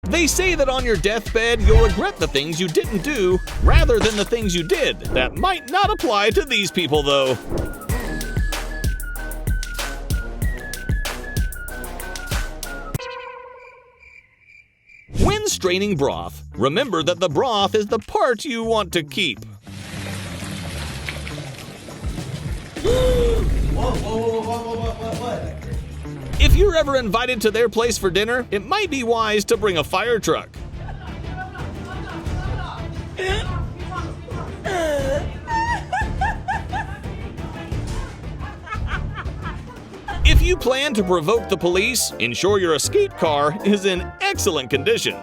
They say that on your deathbed, you'll regret the things you didn't do rather than the things you did. That might not apply to these people, though. When straining broth, remember that the broth is the part you want to keep. If you're ever invited to their place for dinner, it might be wise to bring a fire truck. If you plan to provoke the police, ensure your escape car is in excellent condition.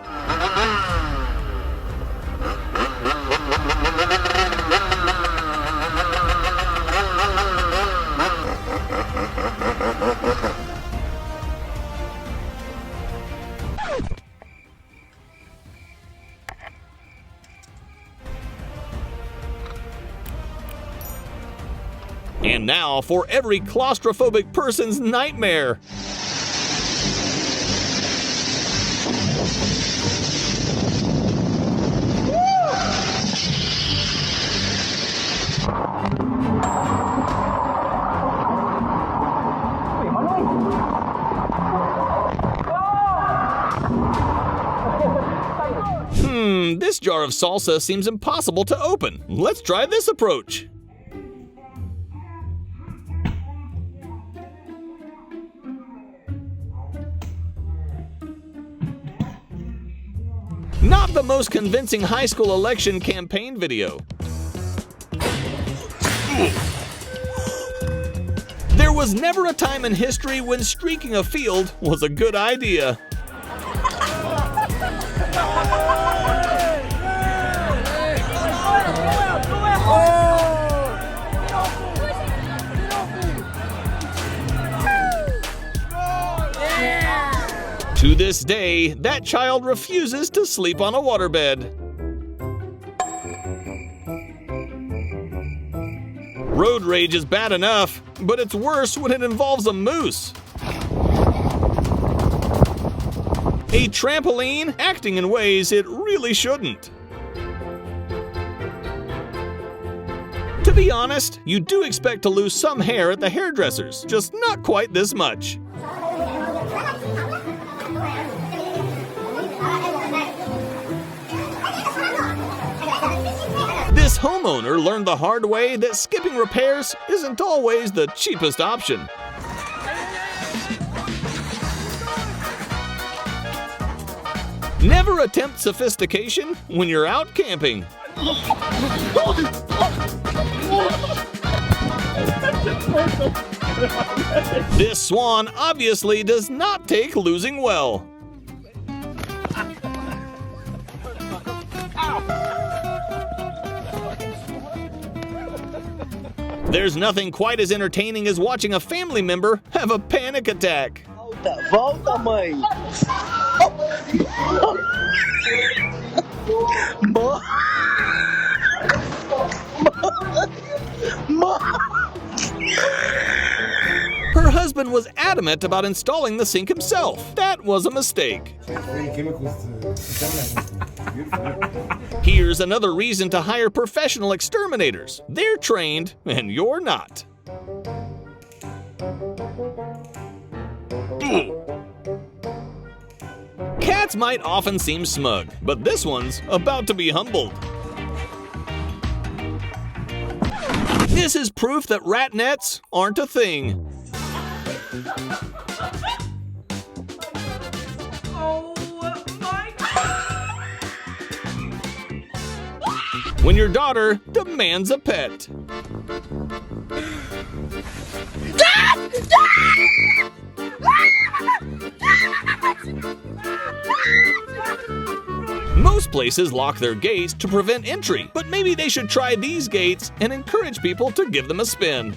And now for every claustrophobic person's nightmare. This jar of salsa seems impossible to open. Let's try this approach. Not the most convincing high school election campaign video. There was never a time in history when streaking a field was a good idea. To this day, that child refuses to sleep on a waterbed. Road rage is bad enough, but it's worse when it involves a moose. A trampoline acting in ways it really shouldn't. To be honest, you do expect to lose some hair at the hairdressers, just not quite this much. This homeowner learned the hard way that skipping repairs isn't always the cheapest option. Never attempt sophistication when you're out camping. This swan obviously does not take losing well. There's nothing quite as entertaining as watching a family member have a panic attack. Volta, mãe! Her husband was adamant about installing the sink himself. That was a mistake. Here's another reason to hire professional exterminators. They're trained, and you're not. Cats might often seem smug, but this one's about to be humbled. This is proof that rat nets aren't a thing. When your daughter demands a pet. Most places lock their gates to prevent entry, but maybe they should try these gates and encourage people to give them a spin.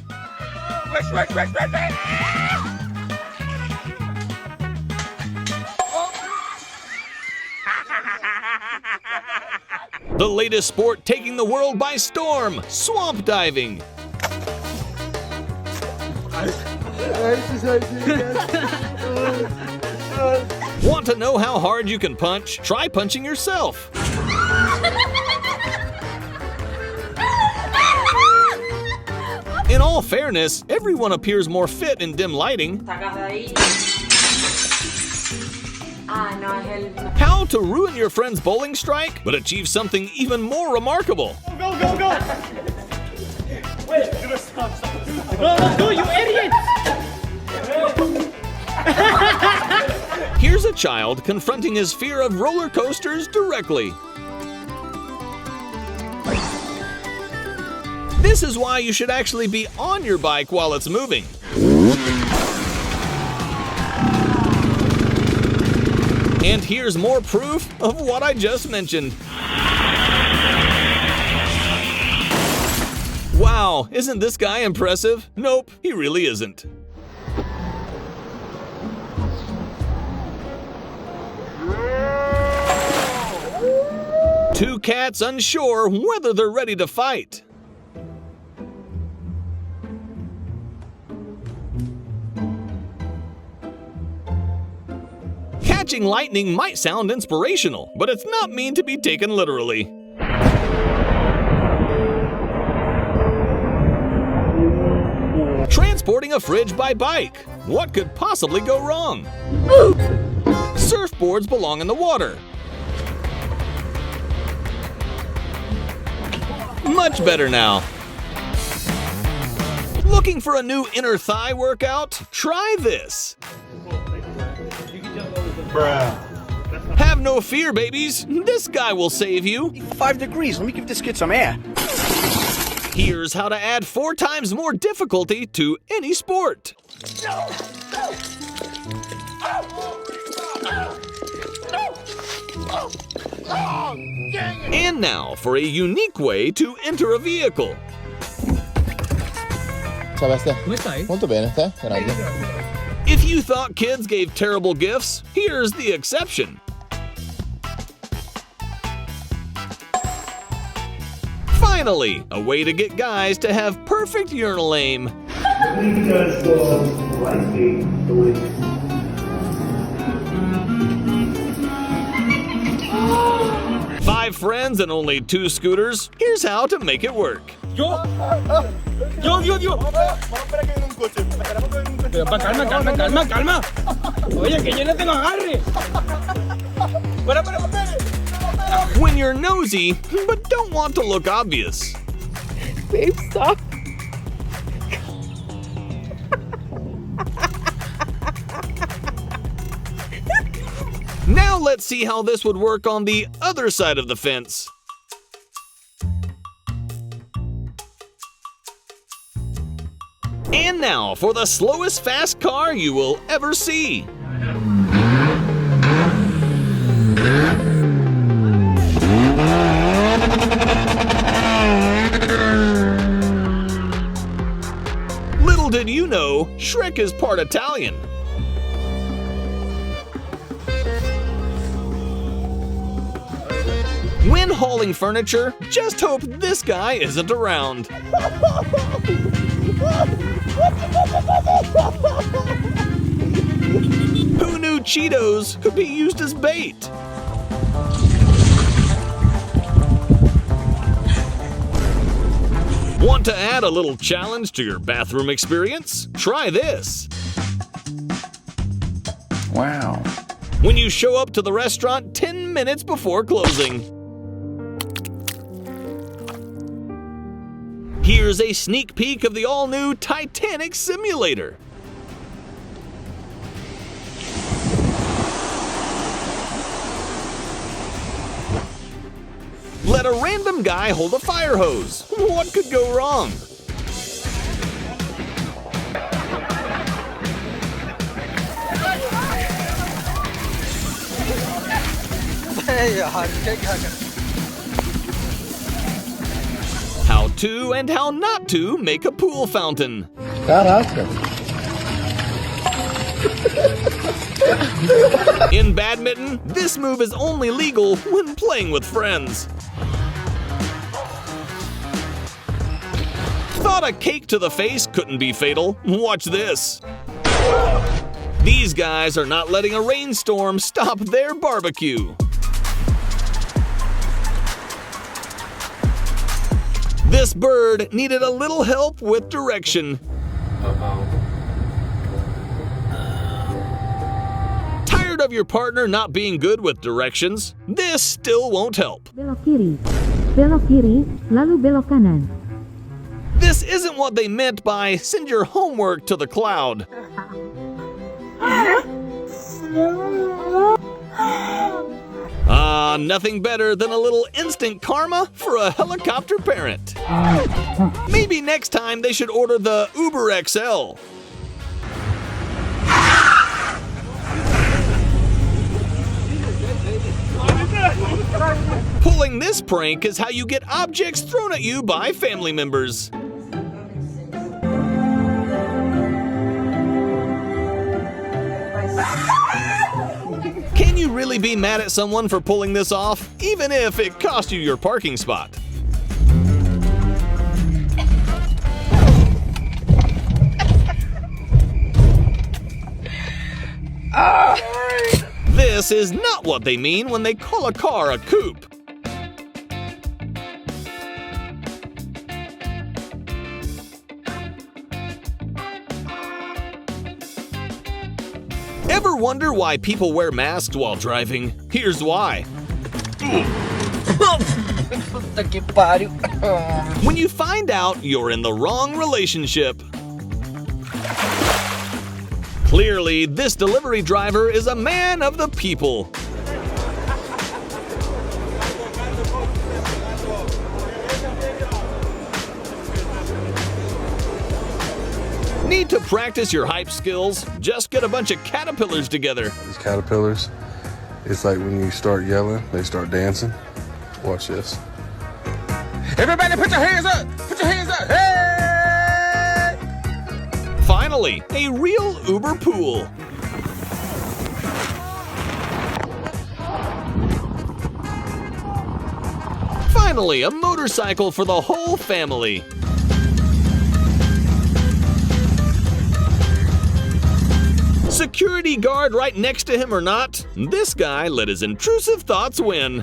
The latest sport taking the world by storm, swamp diving. Want to know how hard you can punch? Try punching yourself. In all fairness, everyone appears more fit in dim lighting. How to ruin your friend's bowling strike, but achieve something even more remarkable. Go, go, go! Wait, no, you idiot! Here's a child confronting his fear of roller coasters directly. This is why you should actually be on your bike while it's moving. And here's more proof of what I just mentioned. Wow, isn't this guy impressive? Nope, he really isn't. Two cats unsure whether they're ready to fight. Catching lightning might sound inspirational, but it's not mean to be taken literally. Transporting a fridge by bike. What could possibly go wrong? Surfboards belong in the water. Much better now. Looking for a new inner thigh workout? Try this. Have no fear, babies. This guy will save you. 5 degrees. Let me give this kid some air. Here's how to add 4 times more difficulty to any sport. And now for a unique way to enter a vehicle. Ciao Beste. Molto bene, te? Grazie. If you thought kids gave terrible gifts, here's the exception. Finally, a way to get guys to have perfect urinal aim. Five friends and only 2 scooters. Here's how to make it work. Yo. Calma. Oye, que yo no tengo agarre. Para. When you're nosy, but don't want to look obvious. Babe, stop. Now let's see how this would work on the other side of the fence. And now for the slowest fast car you will ever see. Little did you know, Shrek is part Italian. When hauling furniture, just hope this guy isn't around. Who knew Cheetos could be used as bait? Want to add a little challenge to your bathroom experience? Try this. Wow. When you show up to the restaurant 10 minutes before closing. Here's a sneak peek of the all-new Titanic simulator. Let a random guy hold a fire hose. What could go wrong? How to and how not to make a pool fountain. Caraca. In badminton, this move is only legal when playing with friends. Thought a cake to the face couldn't be fatal? Watch this. These guys are not letting a rainstorm stop their barbecue. This bird needed a little help with direction. Tired of your partner not being good with directions? This still won't help. Belok kiri, lalu belok kanan. This isn't what they meant by send your homework to the cloud. Nothing better than a little instant karma for a helicopter parent. Maybe next time they should order the Uber XL. Pulling this prank is how you get objects thrown at you by family members. Can you really be mad at someone for pulling this off, even if it cost you your parking spot? This is not what they mean when they call a car a coupe. Ever wonder why people wear masks while driving? Here's why. When you find out you're in the wrong relationship. Clearly, this delivery driver is a man of the people. Need to practice your hype skills? Just get a bunch of caterpillars together. These caterpillars, it's like when you start yelling, they start dancing. Watch this. Everybody put your hands up! Put your hands up! Hey! Finally, a real Uber pool. Finally, a motorcycle for the whole family. Security guard right next to him or not, this guy let his intrusive thoughts win.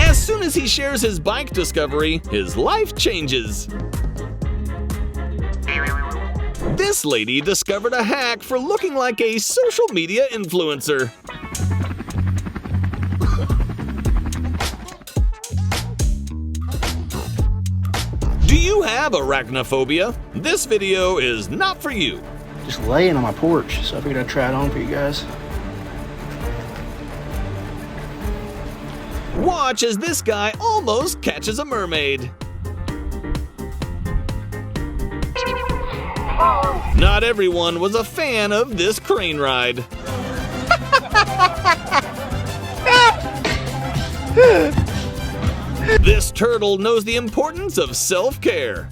As soon as he shares his bike discovery, his life changes. This lady discovered a hack for looking like a social media influencer. Do you have arachnophobia? This video is not for you. Just laying on my porch, so I figured I'd try it on for you guys. Watch as this guy almost catches a mermaid. Not everyone was a fan of this crane ride. This turtle knows the importance of self-care.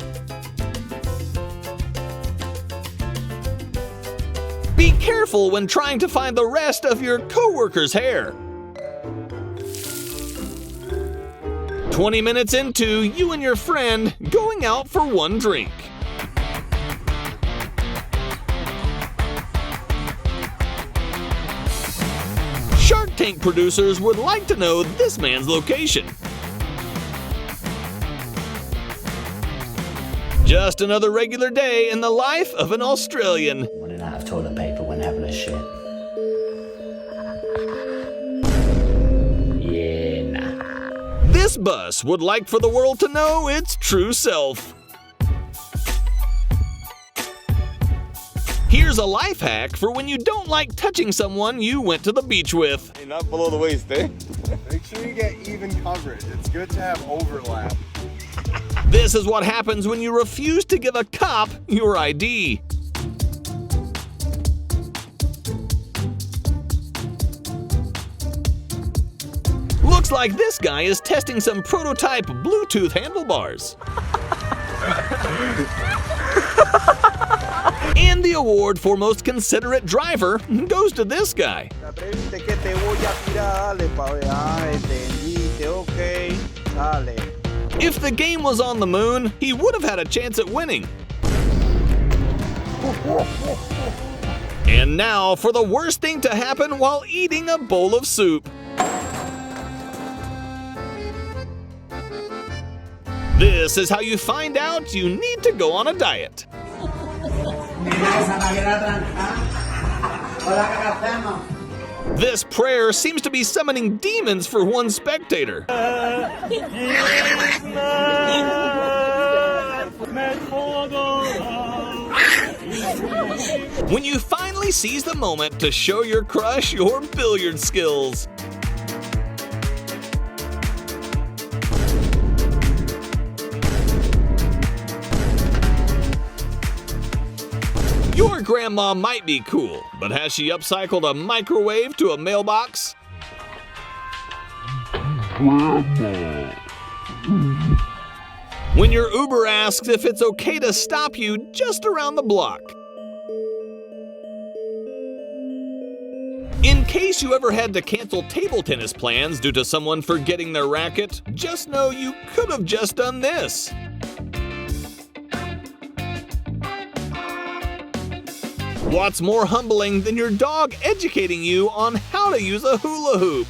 Be careful when trying to find the rest of your coworker's hair. 20 minutes into you and your friend going out for one drink. Shark Tank producers would like to know this man's location. Just another regular day in the life of an Australian. Wouldn't have toilet paper when having a shit. Yeah, nah. This bus would like for the world to know its true self. Here's a life hack for when you don't like touching someone you went to the beach with. Hey, not below the waist, eh? Make sure you get even coverage. It's good to have overlap. This is what happens when you refuse to give a cop your ID. Looks like this guy is testing some prototype Bluetooth handlebars. And the award for most considerate driver goes to this guy. If the game was on the moon, he would have had a chance at winning. And now for the worst thing to happen while eating a bowl of soup. This is how you find out you need to go on a diet. This prayer seems to be summoning demons for one spectator. When you finally seize the moment to show your crush your billiard skills. Your grandma might be cool, but has she upcycled a microwave to a mailbox? When your Uber asks if it's okay to stop you just around the block. In case you ever had to cancel table tennis plans due to someone forgetting their racket, just know you could have just done this. What's more humbling than your dog educating you on how to use a hula hoop?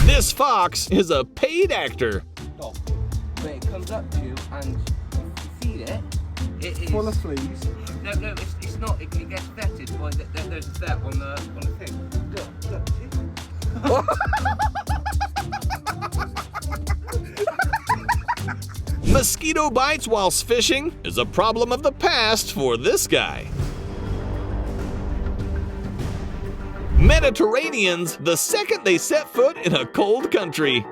This fox is a paid actor. When it comes up to you and you feed it, it is Full of fleas. No, it's not. It gets vetted by there's a vet on the thing. Look, Mosquito bites whilst fishing is a problem of the past for this guy. Mediterraneans the second they set foot in a cold country.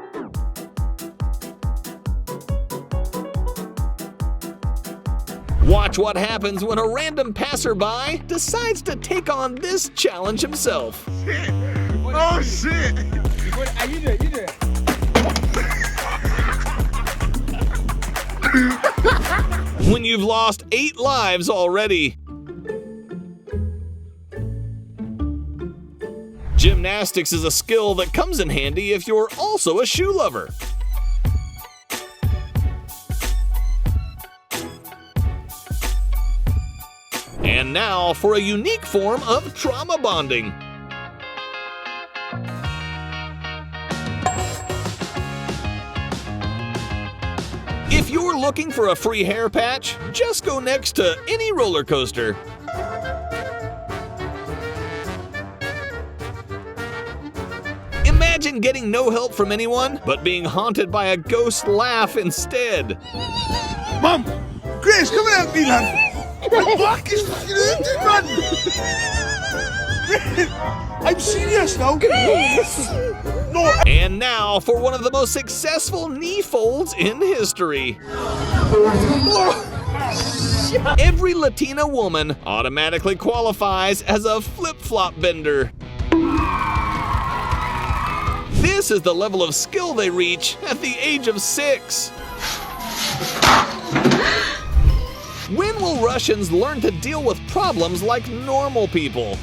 Watch what happens when a random passerby decides to take on this challenge himself. Oh shit! You do it. When you've lost 8 lives already. Gymnastics is a skill that comes in handy if you're also a shoe lover. And now for a unique form of trauma bonding. If you're looking for a free hair patch, just go next to any roller coaster. Imagine getting no help from anyone, but being haunted by a ghost laugh instead. Mom! Grace, come and help me, lad! My back is fucking hurting, man! I'm serious now! No! And now for one of the most successful knee folds in history. Every Latina woman automatically qualifies as a flip-flop bender. This is the level of skill they reach at the age of 6. When will Russians learn to deal with problems like normal people?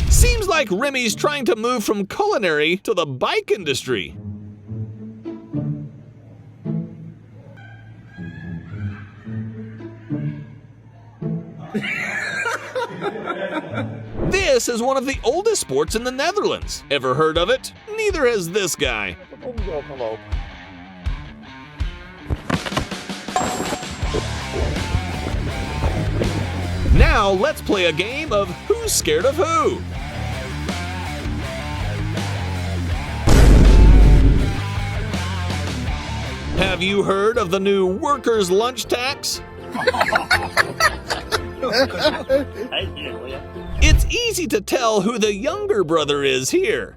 Seems like Remy's trying to move from culinary to the bike industry. This is one of the oldest sports in the Netherlands. Ever heard of it? Neither has this guy. Now let's play a game of Who's Scared of Who? Have you heard of the new workers' lunch tax? It's easy to tell who the younger brother is here.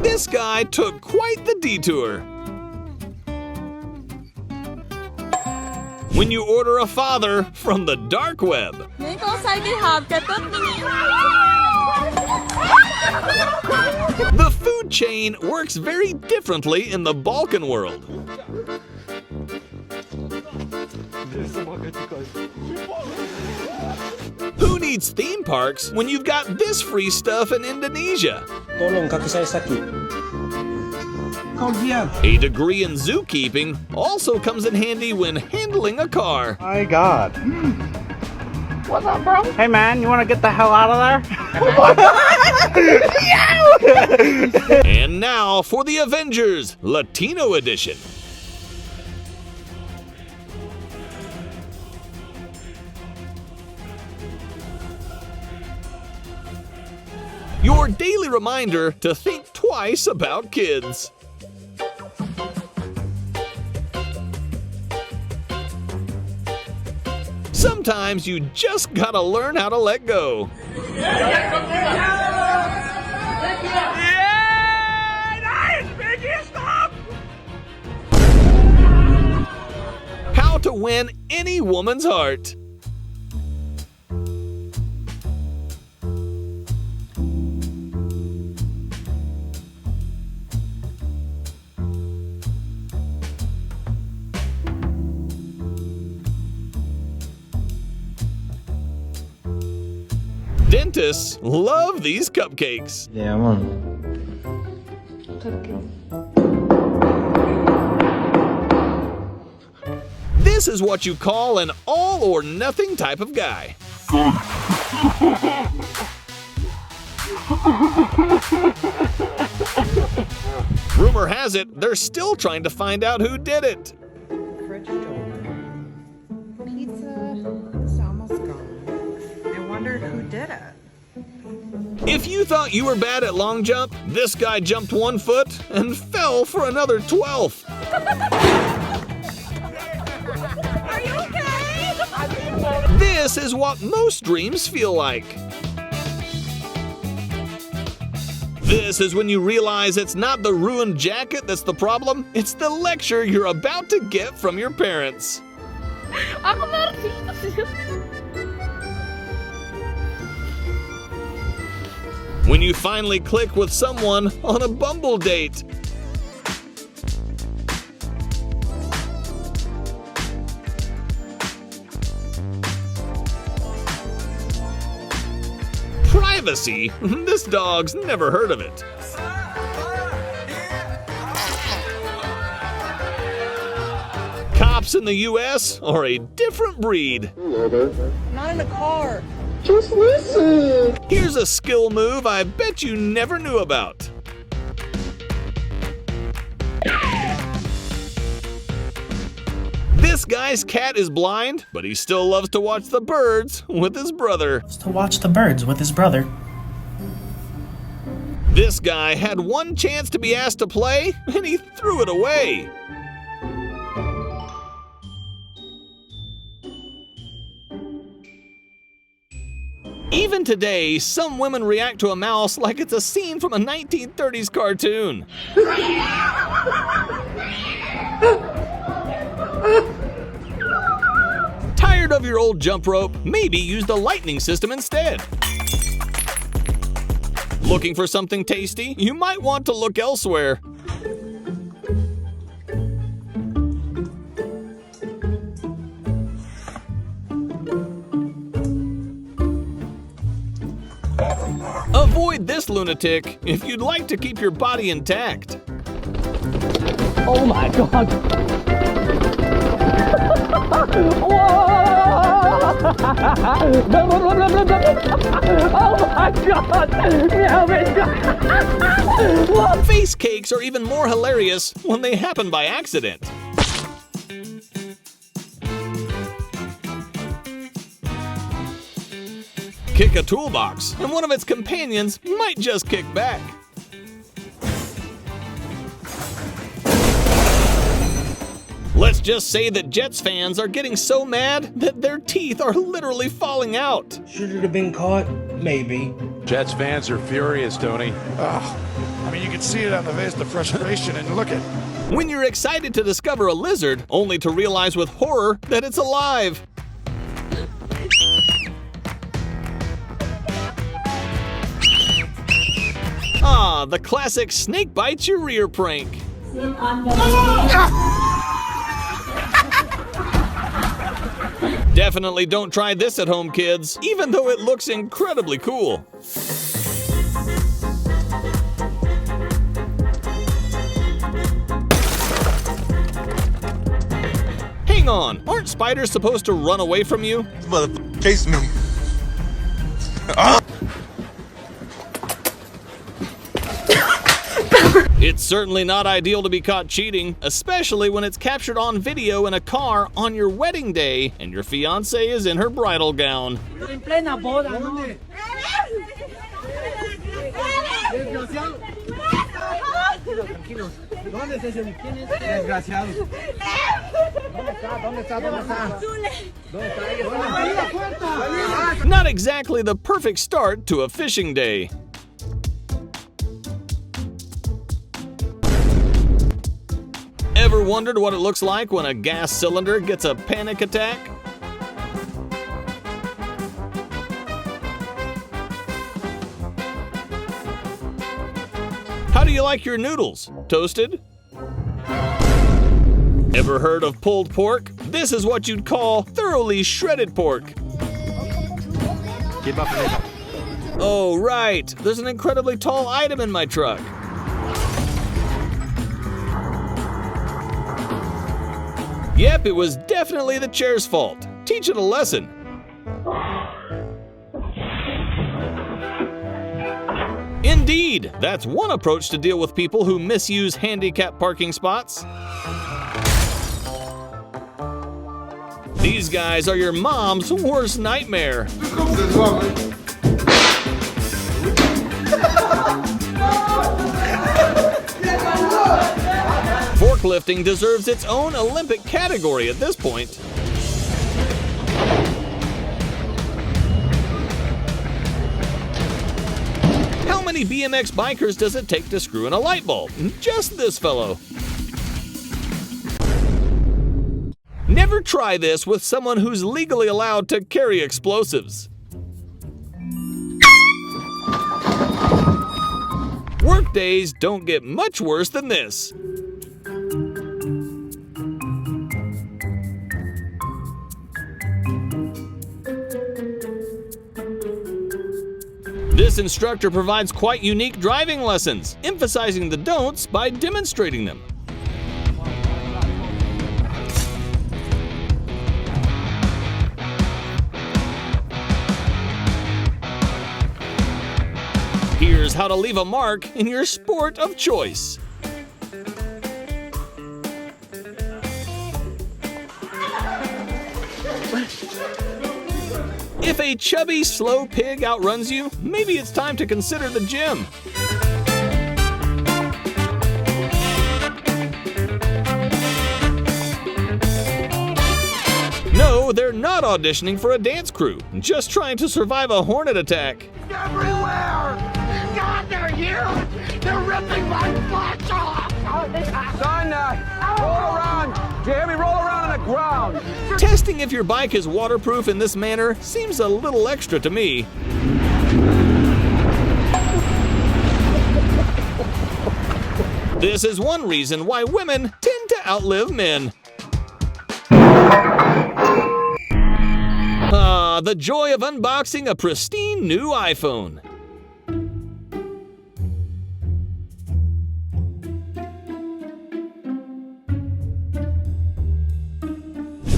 This guy took quite the detour. When you order a father from the dark web. The food chain works very differently in the Balkan world. Who needs theme parks when you've got this free stuff in Indonesia? Tolong kaki saya sakit. Kau diam. A degree in zookeeping also comes in handy when handling a car. My God. What's up, bro? Hey, man, you want to get the hell out of there? And now for the Avengers Latino edition. Your daily reminder to think twice about kids. Sometimes you just gotta learn how to let go. How to win any woman's heart. Dentists love these cupcakes. Yeah, man. This is what you call an all or nothing type of guy. Rumor has it they're still trying to find out who did it. Fridge door. Pizza is almost gone. I wondered who did it. If you thought you were bad at long jump, this guy jumped 1 foot and fell for another 12th. Are you okay? This is what most dreams feel like. This is when you realize it's not the ruined jacket that's the problem, it's the lecture you're about to get from your parents. Aku ngerti. When you finally click with someone on a Bumble date. Privacy? This dog's never heard of it. Cops in the US are a different breed. Not in a car. Just listen. Here's a skill move I bet you never knew about. This guy's cat is blind, but he still loves to watch the birds with his brother. To watch the birds with his brother. This guy had one chance to be asked to play, and he threw it away. Even today, some women react to a mouse like it's a scene from a 1930s cartoon. Tired of your old jump rope? Maybe use the lightning system instead. Looking for something tasty? You might want to look elsewhere. Avoid this lunatic if you'd like to keep your body intact. Oh my god. Oh my god. Face cakes are even more hilarious when they happen by accident. Kick a toolbox, and one of its companions might just kick back. Let's just say that Jets fans are getting so mad that their teeth are literally falling out. Should it have been caught? Maybe. Jets fans are furious, Tony. I mean, you can see it on the face, the frustration, and look at. When you're excited to discover a lizard, only to realize with horror that it's alive. Ah, the classic snake bites your rear prank. Definitely don't try this at home, kids, even though it looks incredibly cool. Hang on, aren't spiders supposed to run away from you? This motherfucker chased me. It's certainly not ideal to be caught cheating, especially when it's captured on video in a car on your wedding day and your fiancée is in her bridal gown. Not exactly the perfect start to a fishing day. Ever wondered what it looks like when a gas cylinder gets a panic attack? How do you like your noodles? Toasted? Ever heard of pulled pork? This is what you'd call thoroughly shredded pork. Oh, right. There's an incredibly tall item in my truck. Yep, it was definitely the chair's fault. Teach it a lesson. Indeed, that's one approach to deal with people who misuse handicap parking spots. These guys are your mom's worst nightmare. Forklifting deserves its own Olympic category at this point. How many BMX bikers does it take to screw in a light bulb? Just this fellow. Never try this with someone who's legally allowed to carry explosives. Work days don't get much worse than this. This instructor provides quite unique driving lessons, emphasizing the don'ts by demonstrating them. Here's how to leave a mark in your sport of choice. If a chubby, slow pig outruns you, maybe it's time to consider the gym. No, they're not auditioning for a dance crew, just trying to survive a hornet attack. Everywhere! God, they're here! They're ripping my flesh off! Son, roll around! Jeremy, roll around on the ground! Testing if your bike is waterproof in this manner seems a little extra to me. This is one reason why women tend to outlive men. Ah, the joy of unboxing a pristine new iPhone.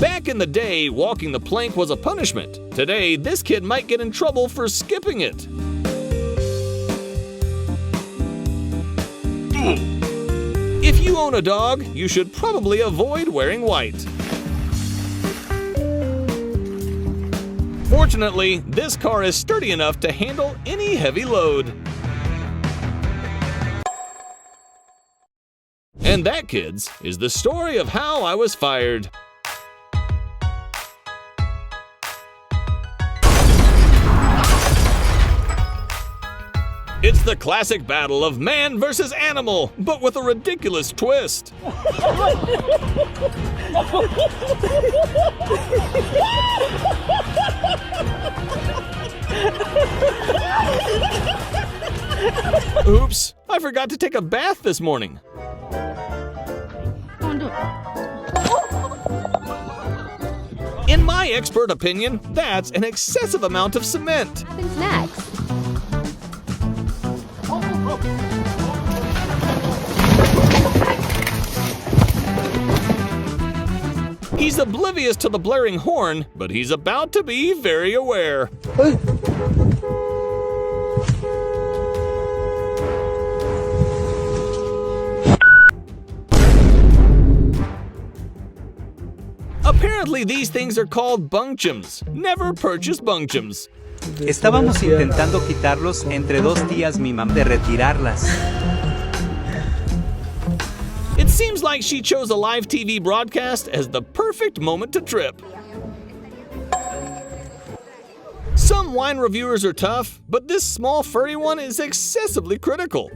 Back in the day, walking the plank was a punishment. Today, this kid might get in trouble for skipping it. If you own a dog, you should probably avoid wearing white. Fortunately, this car is sturdy enough to handle any heavy load. And that, kids, is the story of how I was fired. It's the classic battle of man versus animal, but with a ridiculous twist. Oops, I forgot to take a bath this morning. In my expert opinion, that's an excessive amount of cement. What happens next? He's oblivious to the blaring horn, but he's about to be very aware. Apparently these things are called bunctums. Never purchase bunctums. Estábamos intentando quitarlos entre dos tías mi mamá de retirarlas. It seems like she chose a live TV broadcast as the perfect moment to trip. Some wine reviewers are tough, but this small furry one is excessively critical.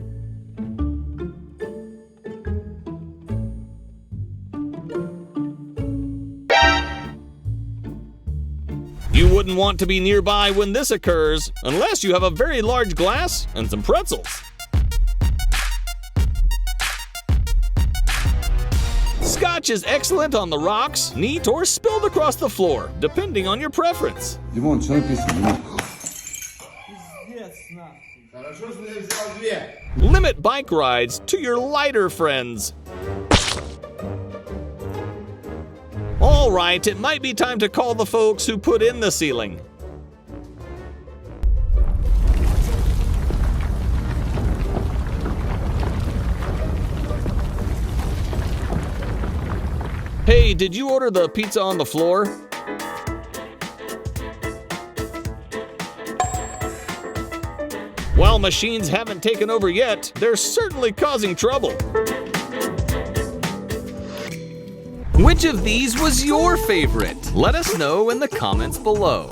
You wouldn't want to be nearby when this occurs, unless you have a very large glass and some pretzels. Scotch is excellent on the rocks, neat, or spilled across the floor, depending on your preference. Limit bike rides to your lighter friends. All right, it might be time to call the folks who put in the ceiling. Hey, did you order the pizza on the floor? While machines haven't taken over yet, they're certainly causing trouble. Which of these was your favorite? Let us know in the comments below.